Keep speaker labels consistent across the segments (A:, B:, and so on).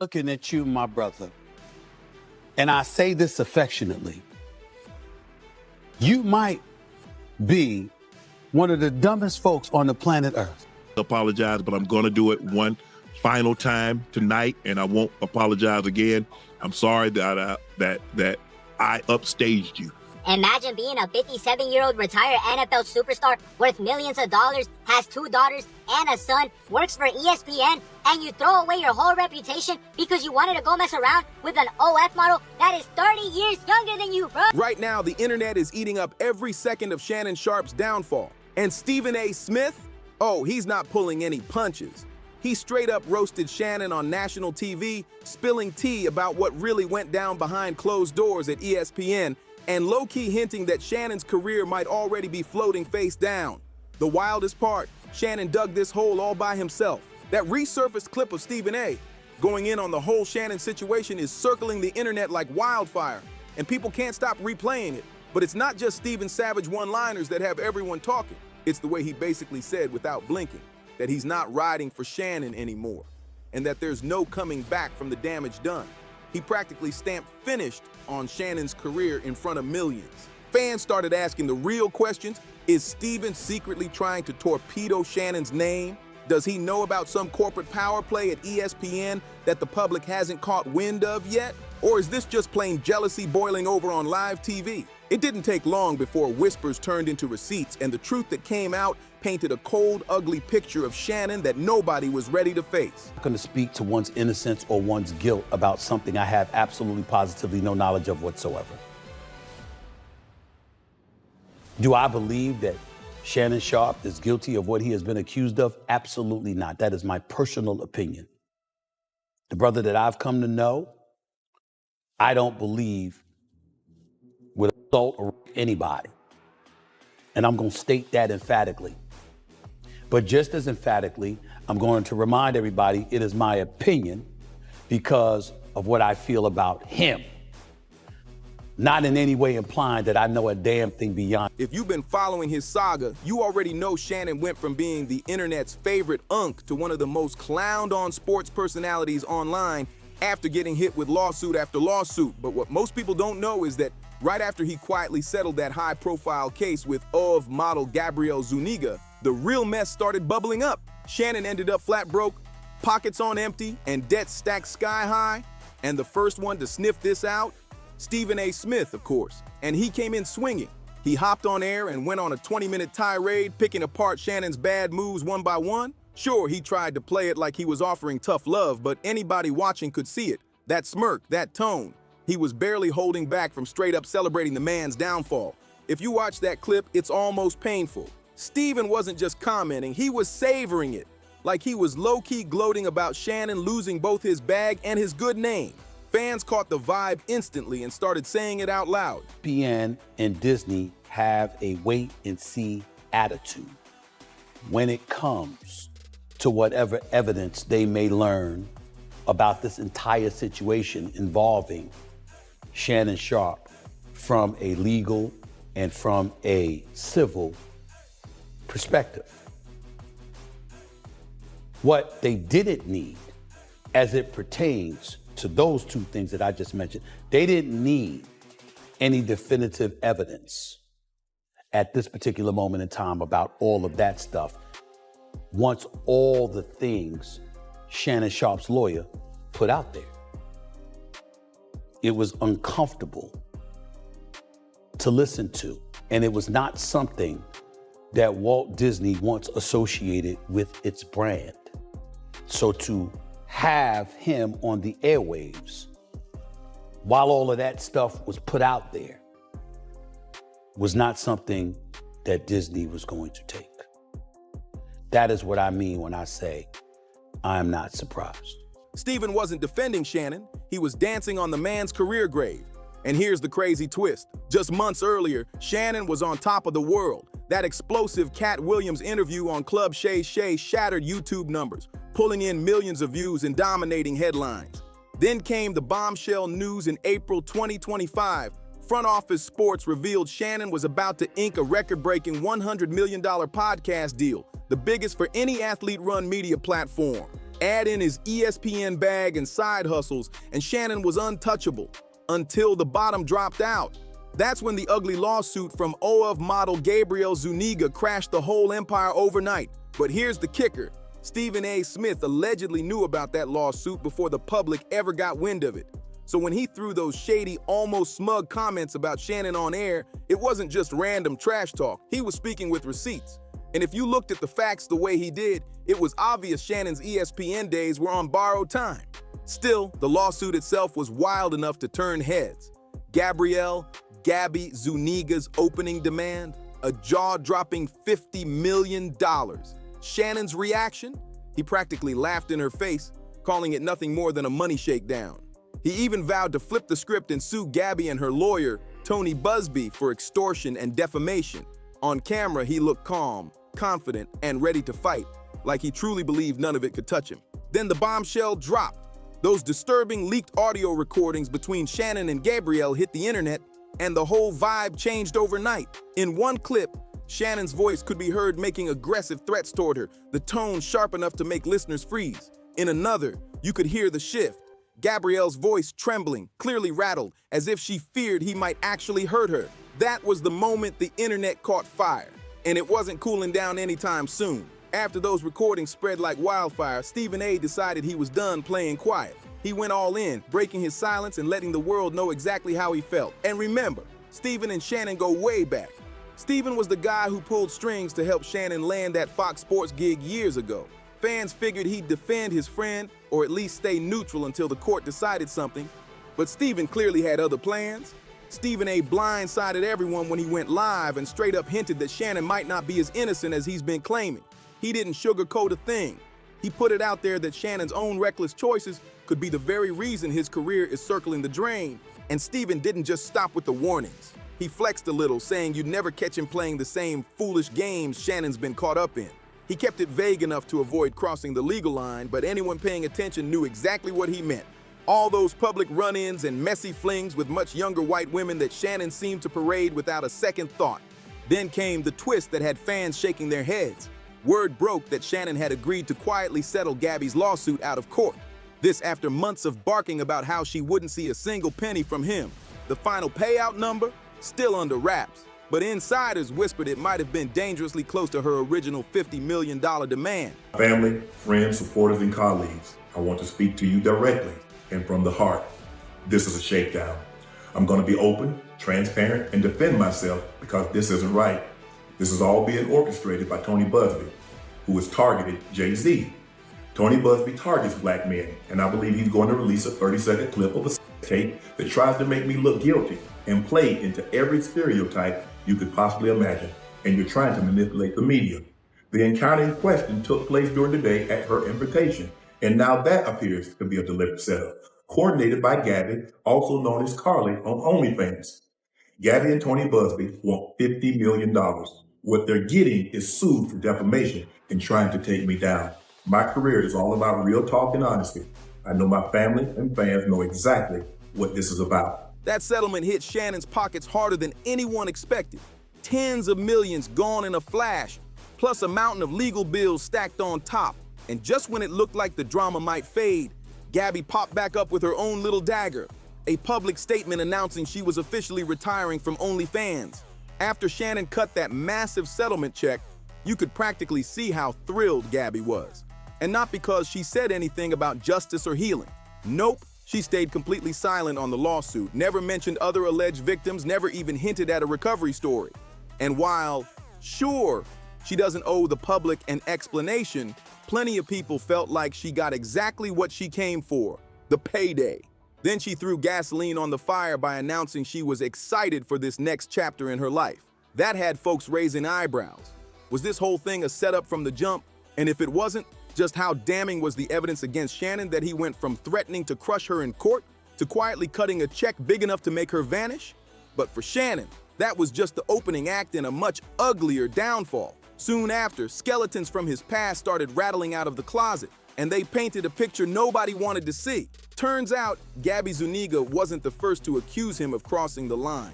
A: Looking at you, my brother, and I say this affectionately, you might be one of the dumbest folks on the planet Earth.
B: Apologize, but I'm going to do it one final time tonight, and I won't apologize again. I'm sorry that I upstaged you.
C: Imagine being a 57-year-old retired NFL superstar worth millions of dollars, has 2 daughters and a son, works for ESPN, and you throw away your whole reputation because you wanted to go mess around with an OF model that is 30 years younger than you, bro.
D: Right now, the internet is eating up every second of Shannon Sharpe's downfall. And Stephen A. Smith? Oh, he's not pulling any punches. He straight up roasted Shannon on national TV, spilling tea about what really went down behind closed doors at ESPN, and low-key hinting that Shannon's career might already be floating face down. The wildest part, Shannon dug this hole all by himself. That resurfaced clip of Stephen A. going in on the whole Shannon situation is circling the internet like wildfire, and people can't stop replaying it. But it's not just Stephen Savage one-liners that have everyone talking. It's the way he basically said without blinking that he's not riding for Shannon anymore, and that there's no coming back from the damage done. He practically stamped finished on Shannon's career in front of millions. Fans started asking the real questions. Is Stephen secretly trying to torpedo Shannon's name? Does he know about some corporate power play at ESPN that the public hasn't caught wind of yet? Or is this just plain jealousy boiling over on live TV? It didn't take long before whispers turned into receipts, and the truth that came out painted a cold, ugly picture of Shannon that nobody was ready to face.
A: I'm not going to speak to one's innocence or one's guilt about something I have absolutely positively no knowledge of whatsoever. Do I believe that Shannon Sharpe is guilty of what he has been accused of? Absolutely not. That is my personal opinion. The brother that I've come to know, I don't believe would assault or rape anybody. And I'm going to state that emphatically. But just as emphatically, I'm going to remind everybody it is my opinion because of what I feel about him. Not in any way implying that I know a damn thing beyond.
D: If you've been following his saga, you already know Shannon went from being the internet's favorite unk to one of the most clowned-on sports personalities online after getting hit with lawsuit after lawsuit. But what most people don't know is that right after he quietly settled that high-profile case with OF model Gabrielle Zuniga, the real mess started bubbling up. Shannon ended up flat broke, pockets on empty, and debts stacked sky high. And the first one to sniff this out, Stephen A. Smith, of course. And he came in swinging. He hopped on air and went on a 20-minute tirade, picking apart Shannon's bad moves one by one. Sure, he tried to play it like he was offering tough love, but anybody watching could see it. That smirk, that tone. He was barely holding back from straight up celebrating the man's downfall. If you watch that clip, it's almost painful. Stephen wasn't just commenting, he was savoring it. Like he was low-key gloating about Shannon losing both his bag and his good name. Fans caught the vibe instantly and started saying it out loud.
A: ESPN and Disney have a wait-and-see attitude when it comes to whatever evidence they may learn about this entire situation involving Shannon Sharpe from a legal and from a civil perspective. What they didn't need as it pertains to those two things that I just mentioned, they didn't need any definitive evidence at this particular moment in time about all of that stuff. Once all the things Shannon Sharpe's lawyer put out there, it was uncomfortable to listen to, and it was not something that Walt Disney once associated with its brand. So to have him on the airwaves while all of that stuff was put out there was not something that Disney was going to take. That is what I mean when I say I'm not surprised.
D: Stephen wasn't defending Shannon, he was dancing on the man's career grave. And here's the crazy twist. Just months earlier, Shannon was on top of the world. That explosive Cat Williams interview on Club Shay Shay shattered YouTube numbers, pulling in millions of views and dominating headlines. Then came the bombshell news in April 2025. Front Office Sports revealed Shannon was about to ink a record-breaking $100 million podcast deal, the biggest for any athlete-run media platform. Add in his ESPN bag and side hustles, and Shannon was untouchable until the bottom dropped out. That's when the ugly lawsuit from OF model Gabrielle Zuniga crashed the whole empire overnight. But here's the kicker. Stephen A. Smith allegedly knew about that lawsuit before the public ever got wind of it. So when he threw those shady, almost smug comments about Shannon on air, it wasn't just random trash talk. He was speaking with receipts. And if you looked at the facts the way he did, it was obvious Shannon's ESPN days were on borrowed time. Still, the lawsuit itself was wild enough to turn heads. Gabby Zuniga's opening demand, a jaw-dropping $50 million. Shannon's reaction? He practically laughed in her face, calling it nothing more than a money shakedown. He even vowed to flip the script and sue Gabby and her lawyer, Tony Busby, for extortion and defamation. On camera, he looked calm, confident, and ready to fight, like he truly believed none of it could touch him. Then the bombshell dropped. Those disturbing leaked audio recordings between Shannon and Gabrielle hit the internet, and the whole vibe changed overnight. In one clip, Shannon's voice could be heard making aggressive threats toward her, the tone sharp enough to make listeners freeze. In another, you could hear the shift. Gabrielle's voice trembling, clearly rattled, as if she feared he might actually hurt her. That was the moment the internet caught fire, and it wasn't cooling down anytime soon. After those recordings spread like wildfire, Stephen A. decided he was done playing quiet. He went all in, breaking his silence and letting the world know exactly how he felt. And remember, Stephen and Shannon go way back. Stephen was the guy who pulled strings to help Shannon land that Fox Sports gig years ago. Fans figured he'd defend his friend, or at least stay neutral until the court decided something. But Stephen clearly had other plans. Stephen A. blindsided everyone when he went live and straight up hinted that Shannon might not be as innocent as he's been claiming. He didn't sugarcoat a thing. He put it out there that Shannon's own reckless choices could be the very reason his career is circling the drain. And Stephen didn't just stop with the warnings. He flexed a little, saying you'd never catch him playing the same foolish games Shannon's been caught up in. He kept it vague enough to avoid crossing the legal line, but anyone paying attention knew exactly what he meant. All those public run-ins and messy flings with much younger white women that Shannon seemed to parade without a second thought. Then came the twist that had fans shaking their heads. Word broke that Shannon had agreed to quietly settle Gabby's lawsuit out of court. This after months of barking about how she wouldn't see a single penny from him. The final payout number? Still under wraps. But insiders whispered it might have been dangerously close to her original $50 million demand.
B: Family, friends, supporters, and colleagues, I want to speak to you directly and from the heart. This is a shakedown. I'm going to be open, transparent, and defend myself because this isn't right. This is all being orchestrated by Tony Busby, who has targeted Jay-Z. Tony Busby targets black men, and I believe he's going to release a 30-second clip of a tape that tries to make me look guilty and play into every stereotype you could possibly imagine, and you're trying to manipulate the media. The encounter in question took place during the day at her invitation, and now that appears to be a deliberate setup, coordinated by Gabby, also known as Carly on OnlyFans. Gabby and Tony Busby want $50 million. What they're getting is sued for defamation and trying to take me down. My career is all about real talk and honesty. I know my family and fans know exactly what this is about.
D: That settlement hit Shannon's pockets harder than anyone expected. Tens of millions gone in a flash, plus a mountain of legal bills stacked on top. And just when it looked like the drama might fade, Gabby popped back up with her own little dagger, a public statement announcing she was officially retiring from OnlyFans. After Shannon cut that massive settlement check, you could practically see how thrilled Gabby was. And not because she said anything about justice or healing. Nope. She stayed completely silent on the lawsuit, never mentioned other alleged victims, never even hinted at a recovery story. And while, sure, she doesn't owe the public an explanation, plenty of people felt like she got exactly what she came for, the payday. Then she threw gasoline on the fire by announcing she was excited for this next chapter in her life. That had folks raising eyebrows. Was this whole thing a setup from the jump? And if it wasn't, just how damning was the evidence against Shannon that he went from threatening to crush her in court to quietly cutting a check big enough to make her vanish? But for Shannon, that was just the opening act in a much uglier downfall. Soon after, skeletons from his past started rattling out of the closet, and they painted a picture nobody wanted to see. Turns out, Gabby Zuniga wasn't the first to accuse him of crossing the line.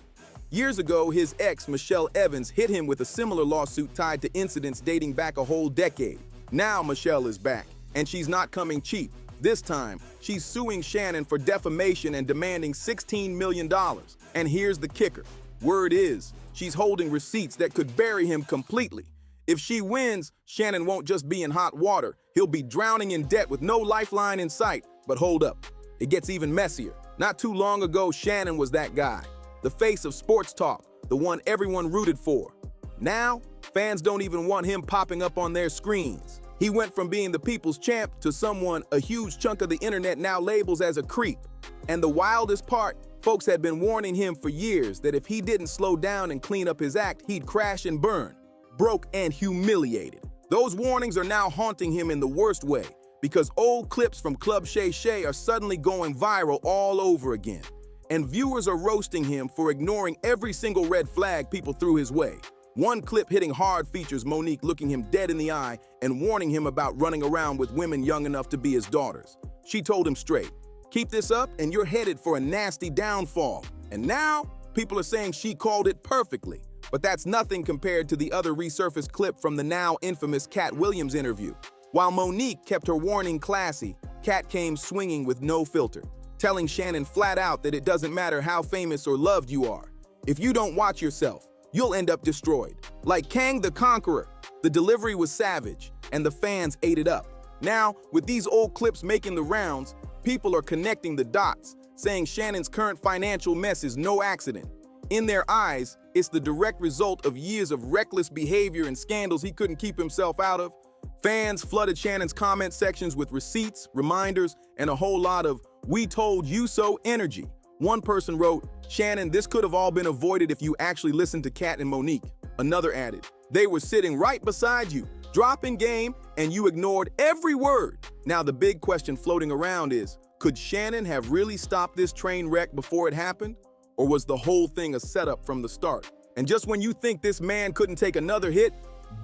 D: Years ago, his ex, Michelle Evans, hit him with a similar lawsuit tied to incidents dating back a whole decade. Now Michelle is back, And she's not coming cheap. This time, she's suing Shannon for defamation and demanding $16 million. And here's the kicker. Word is, she's holding receipts that could bury him completely. If she wins, Shannon won't just be in hot water. He'll be drowning in debt with no lifeline in sight. But hold up, it gets even messier. Not too long ago, Shannon was that guy, the face of sports talk, the one everyone rooted for. Now, fans don't even want him popping up on their screens. He went from being the people's champ to someone a huge chunk of the internet now labels as a creep. And the wildest part, folks had been warning him for years that if he didn't slow down and clean up his act, he'd crash and burn, broke and humiliated. Those warnings are now haunting him in the worst way, because old clips from Club Shay Shay are suddenly going viral all over again. And viewers are roasting him for ignoring every single red flag people threw his way. One clip hitting hard features Monique looking him dead in the eye and warning him about running around with women young enough to be his daughters. She told him straight, "Keep this up and you're headed for a nasty downfall." And now, people are saying she called it perfectly. But that's nothing compared to the other resurfaced clip from the now infamous Cat Williams interview. While Monique kept her warning classy, Cat came swinging with no filter, telling Shannon flat out that it doesn't matter how famous or loved you are. If you don't watch yourself, you'll end up destroyed. Like Kang the Conqueror, the delivery was savage, and the fans ate it up. Now, with these old clips making the rounds, people are connecting the dots, saying Shannon's current financial mess is no accident. In their eyes, it's the direct result of years of reckless behavior and scandals he couldn't keep himself out of. Fans flooded Shannon's comment sections with receipts, reminders, and a whole lot of "we told you so" energy. One person wrote, "Shannon, this could have all been avoided if you actually listened to Kat and Monique." Another added, "They were sitting right beside you, dropping game, and you ignored every word." Now the big question floating around is, could Shannon have really stopped this train wreck before it happened? Or was the whole thing a setup from the start? And just when you think this man couldn't take another hit,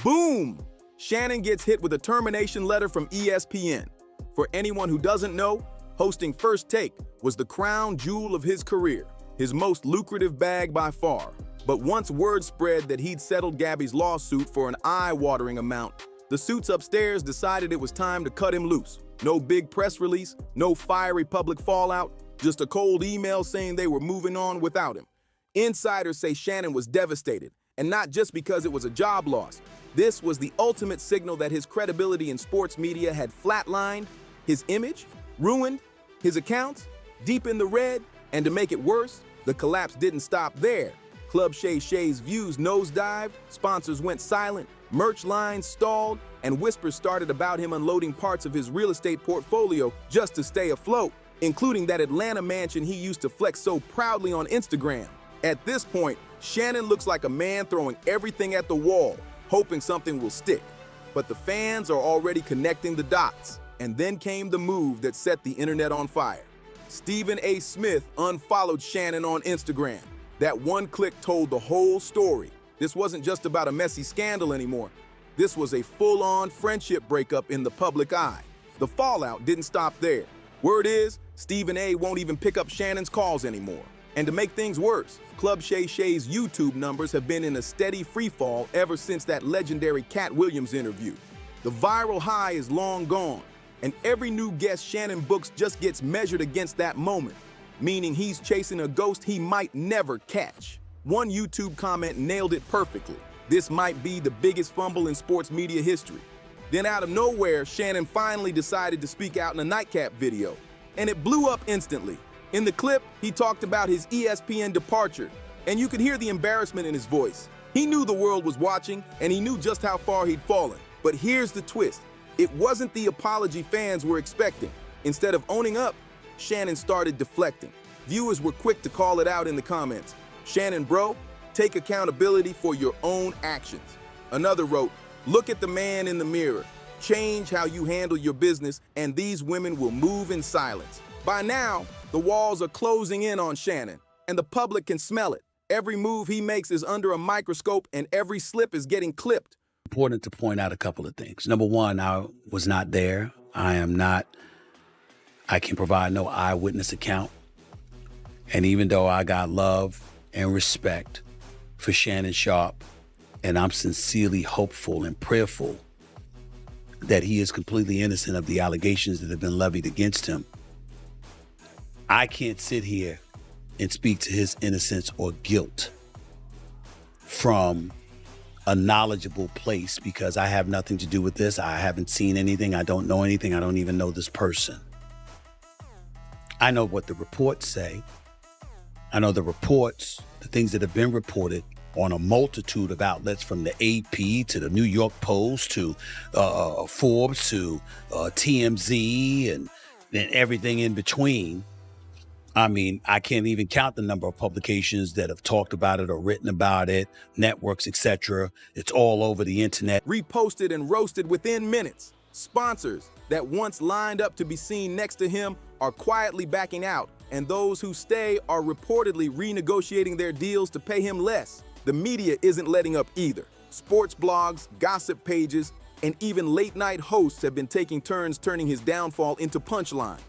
D: boom! Shannon gets hit with a termination letter from ESPN. For anyone who doesn't know, hosting First Take was the crown jewel of his career, his most lucrative bag by far. But once word spread that he'd settled Gabby's lawsuit for an eye-watering amount, the suits upstairs decided it was time to cut him loose. No big press release, no fiery public fallout, just a cold email saying they were moving on without him. Insiders say Shannon was devastated, and not just because it was a job loss. This was the ultimate signal that his credibility in sports media had flatlined, his image ruined, his accounts deep in the red, and to make it worse, the collapse didn't stop there. Club Shay Shay's views nosedived, sponsors went silent, merch lines stalled, and whispers started about him unloading parts of his real estate portfolio just to stay afloat, including that Atlanta mansion he used to flex so proudly on Instagram. At this point, Shannon looks like a man throwing everything at the wall, hoping something will stick. But the fans are already connecting the dots. And then came the move that set the internet on fire. Stephen A. Smith unfollowed Shannon on Instagram. That one click told the whole story. This wasn't just about a messy scandal anymore. This was a full-on friendship breakup in the public eye. The fallout didn't stop there. Word is, Stephen A. won't even pick up Shannon's calls anymore. And to make things worse, Club Shay Shay's YouTube numbers have been in a steady freefall ever since that legendary Cat Williams interview. The viral high is long gone, and every new guest Shannon books just gets measured against that moment, meaning he's chasing a ghost he might never catch. One YouTube comment nailed it perfectly. "This might be the biggest fumble in sports media history." Then out of nowhere, Shannon finally decided to speak out in a nightcap video, and it blew up instantly. In the clip, he talked about his ESPN departure, and you could hear the embarrassment in his voice. He knew the world was watching, and he knew just how far he'd fallen. But here's the twist. It wasn't the apology fans were expecting. Instead of owning up, Shannon started deflecting. Viewers were quick to call it out in the comments. "Shannon, bro, take accountability for your own actions." Another wrote, "Look at the man in the mirror. Change how you handle your business, and these women will move in silence." By now, the walls are closing in on Shannon, and the public can smell it. Every move he makes is under a microscope, and every slip is getting clipped.
A: Important to point out a couple of things. Number one, I was not there. I can provide no eyewitness account. And even though I got love and respect for Shannon Sharpe, and I'm sincerely hopeful and prayerful that he is completely innocent of the allegations that have been levied against him. I can't sit here and speak to his innocence or guilt from a knowledgeable place because I have nothing to do with this. I haven't seen anything. I don't know anything. I don't even know this person. I know what the reports say. I know the reports, the things that have been reported on a multitude of outlets, from the AP to the New York Post to Forbes to TMZ and everything in between. I mean, I can't even count the number of publications that have talked about it or written about it, networks, etc. It's all over the internet.
D: Reposted and roasted within minutes. Sponsors that once lined up to be seen next to him are quietly backing out, and those who stay are reportedly renegotiating their deals to pay him less. The media isn't letting up either. Sports blogs, gossip pages, and even late-night hosts have been taking turns turning his downfall into punchlines.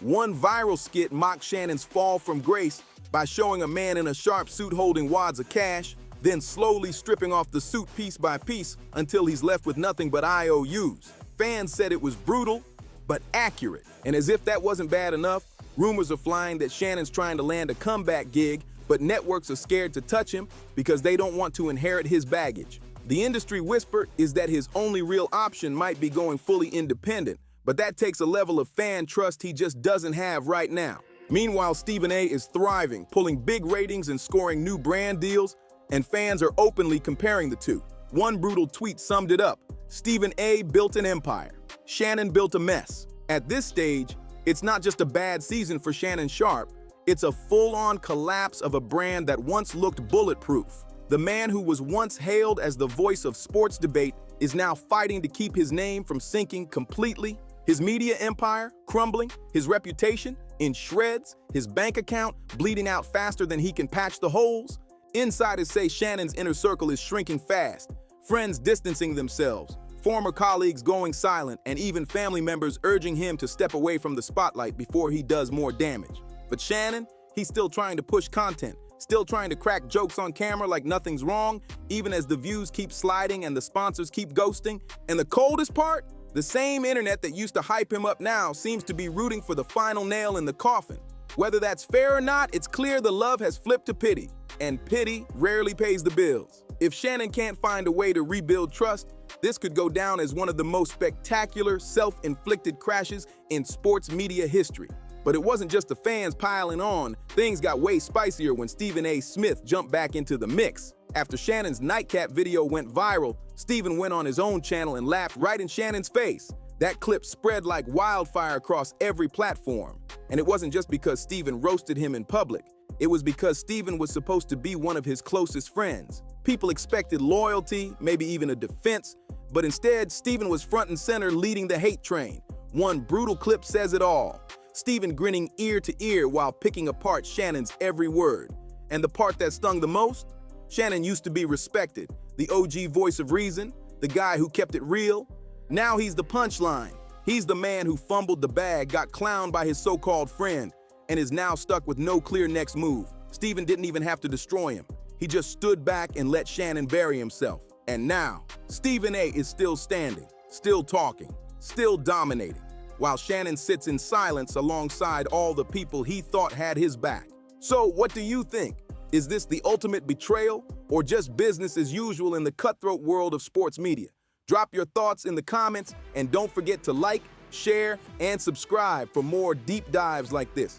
D: One viral skit mocked Shannon's fall from grace by showing a man in a Sharpe suit holding wads of cash, then slowly stripping off the suit piece by piece until he's left with nothing but IOUs. Fans said it was brutal, but accurate. And as if that wasn't bad enough, rumors are flying that Shannon's trying to land a comeback gig, but networks are scared to touch him because they don't want to inherit his baggage. The industry whisper is that his only real option might be going fully independent, but that takes a level of fan trust he just doesn't have right now. Meanwhile, Stephen A. is thriving, pulling big ratings and scoring new brand deals, and fans are openly comparing the two. One brutal tweet summed it up: Stephen A. built an empire, Shannon built a mess. At this stage, it's not just a bad season for Shannon Sharpe, it's a full-on collapse of a brand that once looked bulletproof. The man who was once hailed as the voice of sports debate is now fighting to keep his name from sinking completely. His media empire crumbling, his reputation in shreds, his bank account bleeding out faster than he can patch the holes. Insiders say Shannon's inner circle is shrinking fast, friends distancing themselves, former colleagues going silent, and even family members urging him to step away from the spotlight before he does more damage. But Shannon, he's still trying to push content, still trying to crack jokes on camera like nothing's wrong, even as the views keep sliding and the sponsors keep ghosting. And the coldest part? The same internet that used to hype him up now seems to be rooting for the final nail in the coffin. Whether that's fair or not, it's clear the love has flipped to pity, and pity rarely pays the bills. If Shannon can't find a way to rebuild trust, this could go down as one of the most spectacular, self-inflicted crashes in sports media history. But it wasn't just the fans piling on. Things got way spicier when Stephen A. Smith jumped back into the mix. After Shannon's nightcap video went viral, Stephen went on his own channel and laughed right in Shannon's face. That clip spread like wildfire across every platform. And it wasn't just because Stephen roasted him in public. It was because Stephen was supposed to be one of his closest friends. People expected loyalty, maybe even a defense, but instead, Stephen was front and center leading the hate train. One brutal clip says it all. Stephen grinning ear to ear while picking apart Shannon's every word. And the part that stung the most? Shannon used to be respected, the OG voice of reason, the guy who kept it real. Now he's the punchline. He's the man who fumbled the bag, got clowned by his so-called friend, and is now stuck with no clear next move. Stephen didn't even have to destroy him. He just stood back and let Shannon bury himself. And now, Stephen A. is still standing, still talking, still dominating, while Shannon sits in silence alongside all the people he thought had his back. So what do you think? Is this the ultimate betrayal, or just business as usual in the cutthroat world of sports media? Drop your thoughts in the comments, and don't forget to like, share, and subscribe for more deep dives like this.